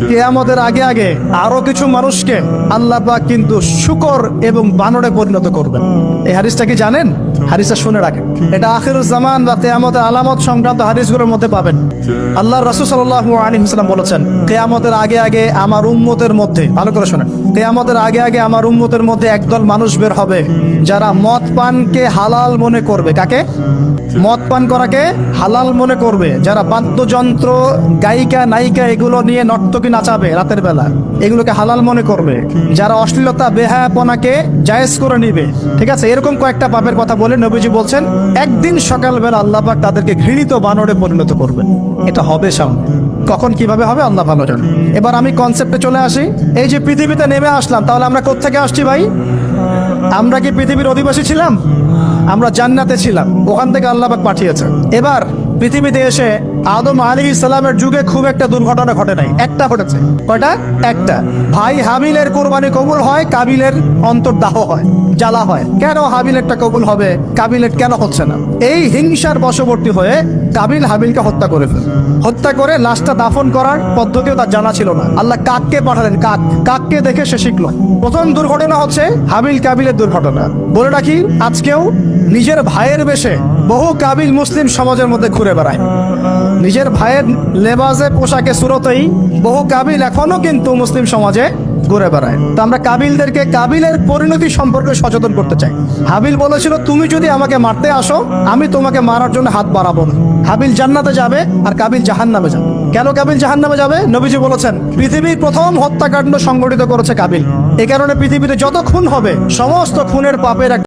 কিয়ামতের আগে আগে আরো কিছু মানুষকে আল্লাহ পাক কিন্তু শূকর এবং বানরে পরিণত করবেন। এই হাদিসটা কি জানেন? হাদিসটা শুনে রাখেন, এটা আখিরুজ জামান বা কিয়ামতের আলামত সংক্রান্ত হাদিসগুলোর মধ্যে পাবেন। আল্লাহর রাসূল সাল্লাল্লাহু আলাইহি ওয়াসাল্লাম বলেছেন, কিয়ামতের আগে আগে আমার উম্মতের মধ্যে, ভালো করে শুনেন, কিয়ামতের আগে আগে আমার উম্মতের মধ্যে একদল মানুষ বের হবে যারা মদ পানকে হালাল মনে করবে। কাকে? মদ পান করাকে হালাল মনে করবে। যারা বাদ্যযন্ত্র, গায়িকা, নায়িকা এগুলো নিয়ে নর্তকী নাচাবে রাতের বেলা, এগুলোকে হালাল মনে করবে। যারা অশ্লীলতা, বেহায়াপনাকে জায়েজ করে নিবে, ঠিক আছে, এরকম কয়েকটা পাপের কথা বলে নবীজি বলছেন একদিন সকালবেলা আল্লাহ পাক তাদেরকে ঘৃণিত বানরে পরিণত করবেন। এটা হবে সামনে, কখন কিভাবে হবে আল্লাহ ভালো জানেন। এবার আমি কনসেপ্টে চলে আসি। এই যে পৃথিবীতে নেমে আসলাম, তাহলে আমরা কোত্থেকে আসছি ভাই? আমরা কি পৃথিবীর অধিবাসী ছিলাম? আমরা জান্নাতে ছিলাম, ওখান থেকে আল্লাহ পাক পাঠিয়েছেন। এবার পৃথিবীতে এসে আদম আলাইহিস সালামের যুগে খুব একটা দুর্ঘটনা ঘটে নাই, একটা ঘটেছে। কয়টা? একটা। ভাই হাবিলের কোরবানি কবুল হয়, কাবিলের অন্তর্দাহ হয়, জ্বালা হয়। কেন হাবিলেরটা কবুল হবে, কাবিলের কেন হচ্ছে না? এই হিংসার বশবর্তী হয়ে কাবিল হাবিলকে হত্যা করে ফেলে। হত্যা করে লাশটা দাফন করার পদ্ধতিও তার জানা ছিল না। আল্লাহ কাককে পাঠালেন, কাককে দেখে সে শিখলো। প্রথম দুর্ঘটনা হচ্ছে হাবিল কাবিলের দুর্ঘটনা। বলে রাখি, আজকেও নিজের ভাইয়ের বেশে বহু কাবিল মুসলিম সমাজের মধ্যে ঘুরে বেড়ায়। নিজের ভাইয়ের লেবাসে, পোশাকে, সুরতেই বহু কাবিল এখনো কিন্তু মুসলিম সমাজে ঘুরে বেড়ায়। তো আমরা কাবিলদেরকে কাবিলের পরিণতি সম্পর্কে সচেতন করতে চাই। হাবিল বলেছিল, তুমি যদি আমাকে মারতে আসো, আমি তোমাকে মারার জন্য হাত বাড়াবো না। হাবিল জান্নাতে যাবে আর কাবিল জাহান্নামে যাবে। কেন কাবিল জাহান্নামে যাবে? নবীজি বলেছেন, পৃথিবীর প্রথম হত্যাকাণ্ড সংগঠিত করেছে কাবিল। এই কারণে পৃথিবীতে যত খুন হবে, সমস্ত খুনের পাপের